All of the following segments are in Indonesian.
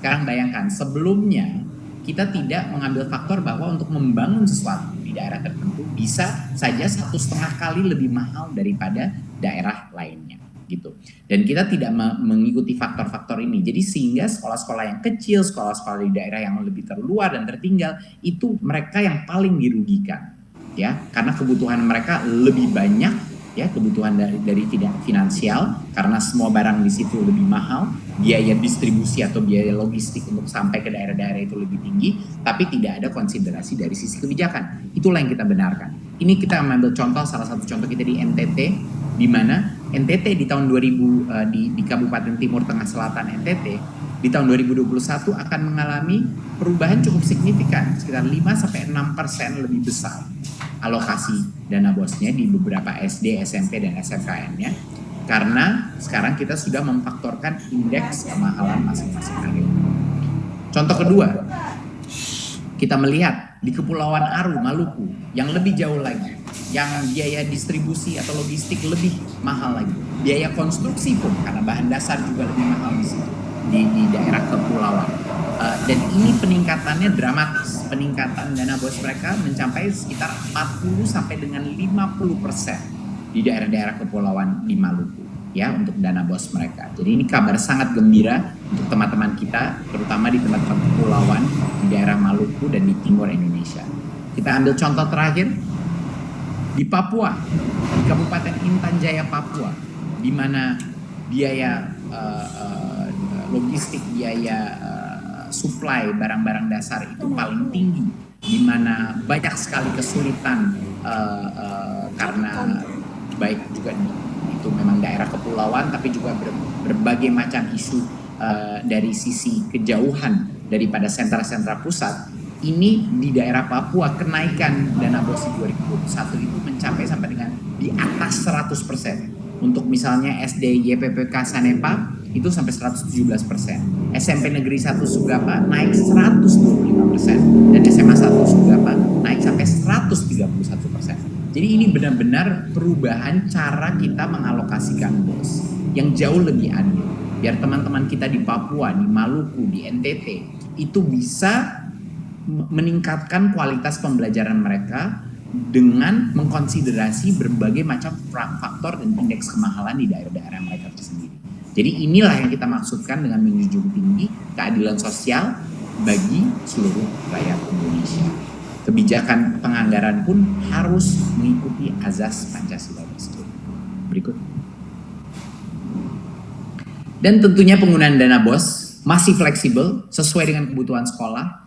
Sekarang bayangkan, sebelumnya kita tidak mengambil faktor bahwa untuk membangun sesuatu di daerah tertentu bisa saja 1,5 kali lebih mahal daripada daerah lainnya gitu. Dan kita tidak mengikuti faktor-faktor ini. Jadi sehingga sekolah-sekolah yang kecil, sekolah-sekolah di daerah yang lebih terluar dan tertinggal itu mereka yang paling dirugikan, ya, karena kebutuhan mereka lebih banyak, ya, kebutuhan dari finansial, karena semua barang di situ lebih mahal, biaya distribusi atau biaya logistik untuk sampai ke daerah-daerah itu lebih tinggi, tapi tidak ada konsiderasi dari sisi kebijakan. Itulah yang kita benarkan. Ini kita mengambil contoh, salah satu contoh kita di NTT, di mana NTT di tahun 2000 di Kabupaten Timur Tengah Selatan NTT di tahun 2021 akan mengalami perubahan cukup signifikan, sekitar 5-6% lebih besar alokasi dana bosnya di beberapa SD, SMP, dan SMKN-nya, karena sekarang kita sudah memfaktorkan indeks kemahalan masing-masing area. Contoh kedua, kita melihat di Kepulauan Aru, Maluku, yang lebih jauh lagi, yang biaya distribusi atau logistik lebih mahal lagi. Biaya konstruksi pun, karena bahan dasar juga lebih mahal di situ, di daerah kepulauan. Dan ini peningkatannya dramatis. Peningkatan dana bos mereka mencapai sekitar 40 sampai dengan 50% di daerah-daerah kepulauan di Maluku, ya, untuk dana bos mereka. Jadi ini kabar sangat gembira untuk teman-teman kita, terutama di tempat-tempat kepulauan di daerah Maluku dan di timur Indonesia. Kita ambil contoh terakhir di Papua, di Kabupaten Intan Jaya, Papua, di mana biaya logistik, biaya supply barang-barang dasar itu paling tinggi, di mana banyak sekali kesulitan karena baik juga itu memang daerah kepulauan, tapi juga berbagai macam isu dari sisi kejauhan daripada sentra-sentra pusat. Ini di daerah Papua kenaikan dana bos 2021 itu mencapai sampai dengan di atas 100%. Untuk misalnya SD YPPK Sanepa itu sampai 117%. SMP Negeri 1 Sugapa naik 125%. Dan SMA 1 Sugapa naik sampai 131%. Jadi ini benar-benar perubahan cara kita mengalokasikan bos yang jauh lebih adil. Biar teman-teman kita di Papua, di Maluku, di NTT itu bisa meningkatkan kualitas pembelajaran mereka dengan mengkonsiderasi berbagai macam faktor dan indeks kemahalan di daerah-daerah mereka tersendiri. Jadi inilah yang kita maksudkan dengan menjunjung tinggi keadilan sosial bagi seluruh rakyat Indonesia. Kebijakan penganggaran pun harus mengikuti azas Pancasila tersebut. Berikut. Dan tentunya penggunaan dana bos masih fleksibel sesuai dengan kebutuhan sekolah.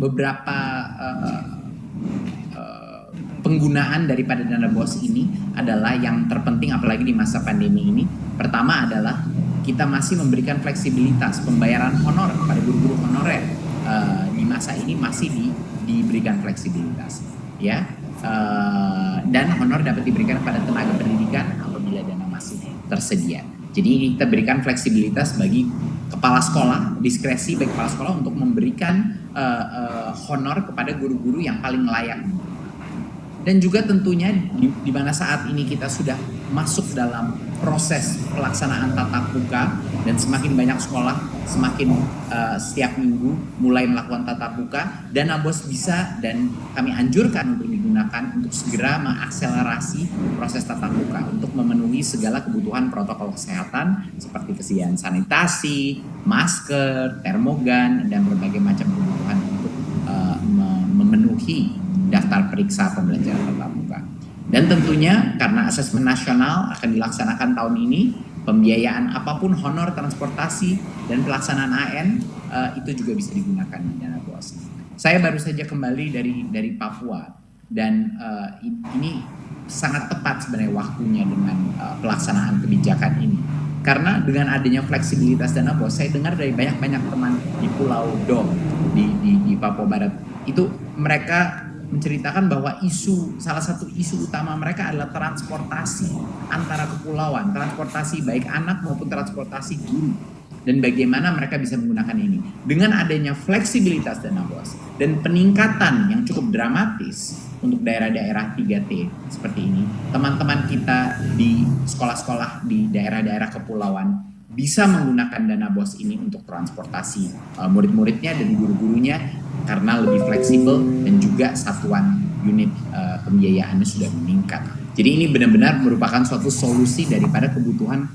Beberapa penggunaan daripada dana bos ini adalah yang terpenting, apalagi di masa pandemi ini. Pertama adalah kita masih memberikan fleksibilitas pembayaran honor kepada guru-guru honorer. Di masa ini masih diberikan fleksibilitas, ya, dan honor dapat diberikan kepada tenaga pendidikan apabila dana masih tersedia. Jadi kita berikan fleksibilitas bagi kepala sekolah, diskresi bagi kepala sekolah untuk memberikan honor kepada guru-guru yang paling layak. Dan juga tentunya di mana saat ini kita sudah masuk dalam proses pelaksanaan tatap muka dan semakin banyak sekolah semakin setiap minggu mulai melakukan tatap muka, dana bos bisa dan kami anjurkan untuk digunakan untuk segera mengakselerasi proses tatap muka untuk memenuhi segala kebutuhan protokol kesehatan seperti kesediaan sanitasi, masker, termogan, dan berbagai macam kebutuhan untuk memenuhi daftar periksa pembelajaran tatap muka. Dan tentunya karena asesmen nasional akan dilaksanakan tahun ini, pembiayaan apapun honor transportasi dan pelaksanaan AN itu juga bisa digunakan di dana bos. Saya baru saja kembali dari Papua dan ini sangat tepat sebenarnya waktunya dengan pelaksanaan kebijakan ini. Karena dengan adanya fleksibilitas dana bos, saya dengar dari banyak-banyak teman di Pulau Dom di Papua Barat itu mereka menceritakan bahwa salah satu isu utama mereka adalah transportasi antara kepulauan, transportasi baik anak maupun transportasi guru, dan bagaimana mereka bisa menggunakan ini. Dengan adanya fleksibilitas dana bos dan peningkatan yang cukup dramatis untuk daerah-daerah 3T seperti ini, teman-teman kita di sekolah-sekolah di daerah-daerah kepulauan bisa menggunakan dana BOS ini untuk transportasi murid-muridnya dan guru-gurunya karena lebih fleksibel dan juga satuan unit pembiayaannya sudah meningkat. Jadi ini benar-benar merupakan suatu solusi daripada kebutuhan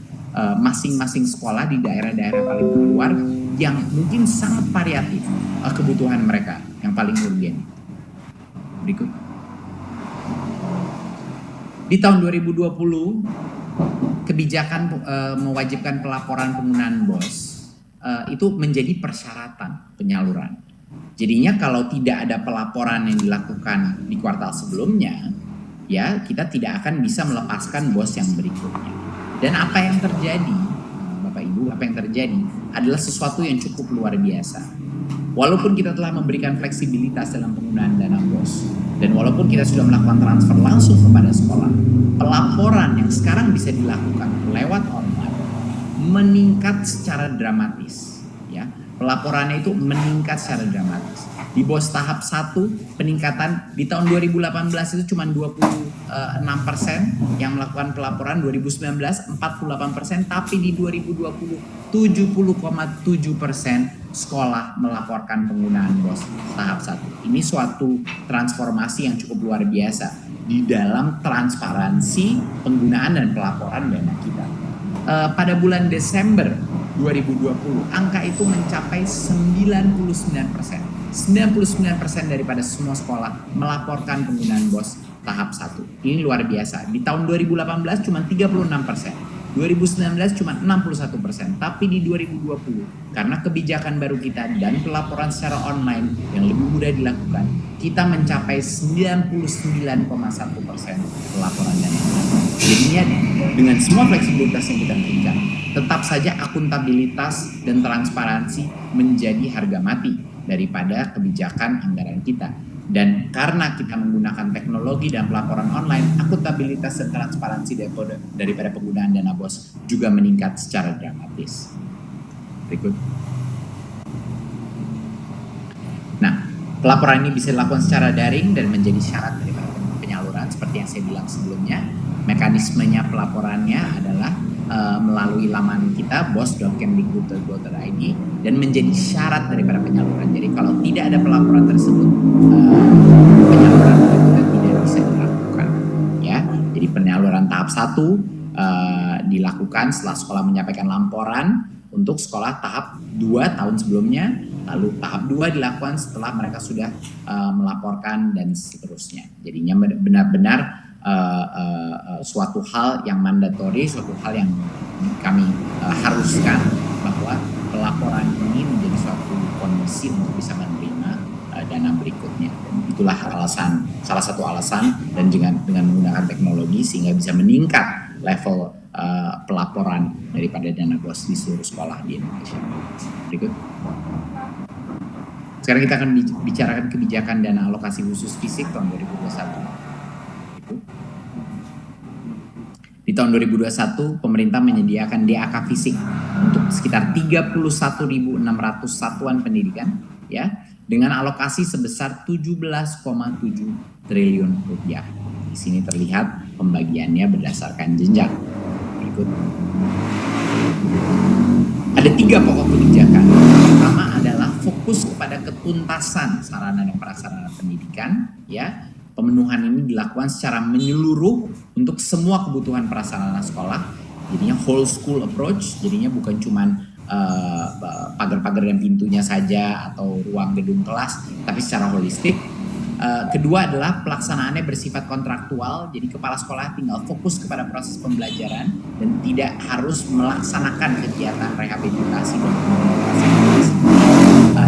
masing-masing sekolah di daerah-daerah paling terluar yang mungkin sangat variatif kebutuhan mereka yang paling urgen. Berikut. Di tahun 2020, kebijakan mewajibkan pelaporan penggunaan BOS itu menjadi persyaratan penyaluran. Jadinya kalau tidak ada pelaporan yang dilakukan di kuartal sebelumnya, ya kita tidak akan bisa melepaskan BOS yang berikutnya. Dan apa yang terjadi, Bapak Ibu, apa yang terjadi adalah sesuatu yang cukup luar biasa. Walaupun kita telah memberikan fleksibilitas dalam penggunaan dana BOS, dan walaupun kita sudah melakukan transfer langsung kepada sekolah, pelaporan yang sekarang bisa dilakukan lewat online meningkat secara dramatis. Ya, pelaporannya itu meningkat secara dramatis. Di BOS tahap 1, peningkatan di tahun 2018 itu cuma 26% yang melakukan pelaporan, 2019 48%, tapi di 2020 70,7% sekolah melaporkan penggunaan BOS tahap 1. Ini suatu transformasi yang cukup luar biasa di dalam transparansi penggunaan dan pelaporan dana kita. Pada bulan Desember 2020, angka itu mencapai 99%. 99% daripada semua sekolah melaporkan penggunaan BOS tahap 1. Ini luar biasa. Di tahun 2018 cuma 36%. 2019 cuma 61%, tapi di 2020 karena kebijakan baru kita dan pelaporan secara online yang lebih mudah dilakukan, kita mencapai 99,1% pelaporan dana. Jadinya dengan semua fleksibilitas yang kita berikan, tetap saja akuntabilitas dan transparansi menjadi harga mati daripada kebijakan anggaran kita. Dan karena kita menggunakan teknologi dan pelaporan online, akuntabilitas dan transparansi daripada penggunaan dana BOS juga meningkat secara dramatis. Berikut. Nah, pelaporan ini bisa dilakukan secara daring dan menjadi syarat daripada penyaluran. Seperti yang saya bilang sebelumnya, mekanismenya pelaporannya adalah melalui laman kita bos.kemdikbud.go.id dan menjadi syarat daripada penyaluran. Jadi kalau tidak ada pelaporan tersebut, penyaluran kita tidak bisa dilakukan. Ya, jadi penyaluran tahap 1 dilakukan setelah sekolah menyampaikan laporan untuk sekolah tahap 2 tahun sebelumnya, lalu tahap 2 dilakukan setelah mereka sudah melaporkan dan seterusnya. Jadinya benar-benar suatu hal yang mandatori, suatu hal yang kami haruskan bahwa pelaporan ini menjadi suatu kondisi untuk bisa menerima dana berikutnya. Dan itulah salah satu alasan dan dengan menggunakan teknologi sehingga bisa meningkat level pelaporan daripada dana BOS di seluruh sekolah di Indonesia. Berikut. Sekarang kita akan bicarakan kebijakan dana alokasi khusus fisik tahun 2021. Di tahun 2021, pemerintah menyediakan DAK fisik untuk sekitar 31.600 satuan pendidikan, ya, dengan alokasi sebesar 17,7 triliun rupiah. Di sini terlihat pembagiannya berdasarkan jenjang. Berikut. Ada 3 pokok kebijakan. Pertama adalah fokus kepada ketuntasan sarana dan prasarana pendidikan, ya. Pemenuhan ini dilakukan secara menyeluruh untuk semua kebutuhan prasarana sekolah. Jadinya whole school approach, jadinya bukan cuman pagar-pagar dan pintunya saja atau ruang gedung kelas, tapi secara holistik. Kedua adalah pelaksanaannya bersifat kontraktual, jadi kepala sekolah tinggal fokus kepada proses pembelajaran dan tidak harus melaksanakan kegiatan rehabilitasi dan komunikasi.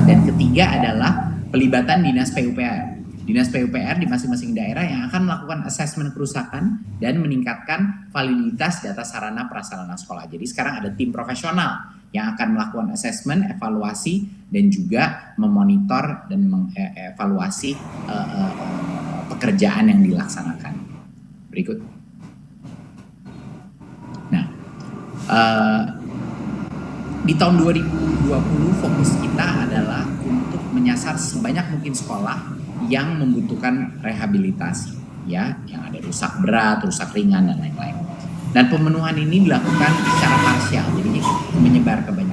Dan ketiga adalah pelibatan Dinas PUPR. Dinas PUPR di masing-masing daerah yang akan melakukan asesmen kerusakan dan meningkatkan validitas data sarana prasarana sekolah. Jadi sekarang ada tim profesional yang akan melakukan asesmen, evaluasi, dan juga memonitor dan mengevaluasi pekerjaan yang dilaksanakan. Berikut. Nah, di tahun 2020 fokus kita adalah untuk menyasar sebanyak mungkin sekolah yang membutuhkan rehabilitasi, ya, yang ada rusak berat, rusak ringan, dan lain-lain. Dan pemenuhan ini dilakukan secara parsial, jadi menyebar ke banyak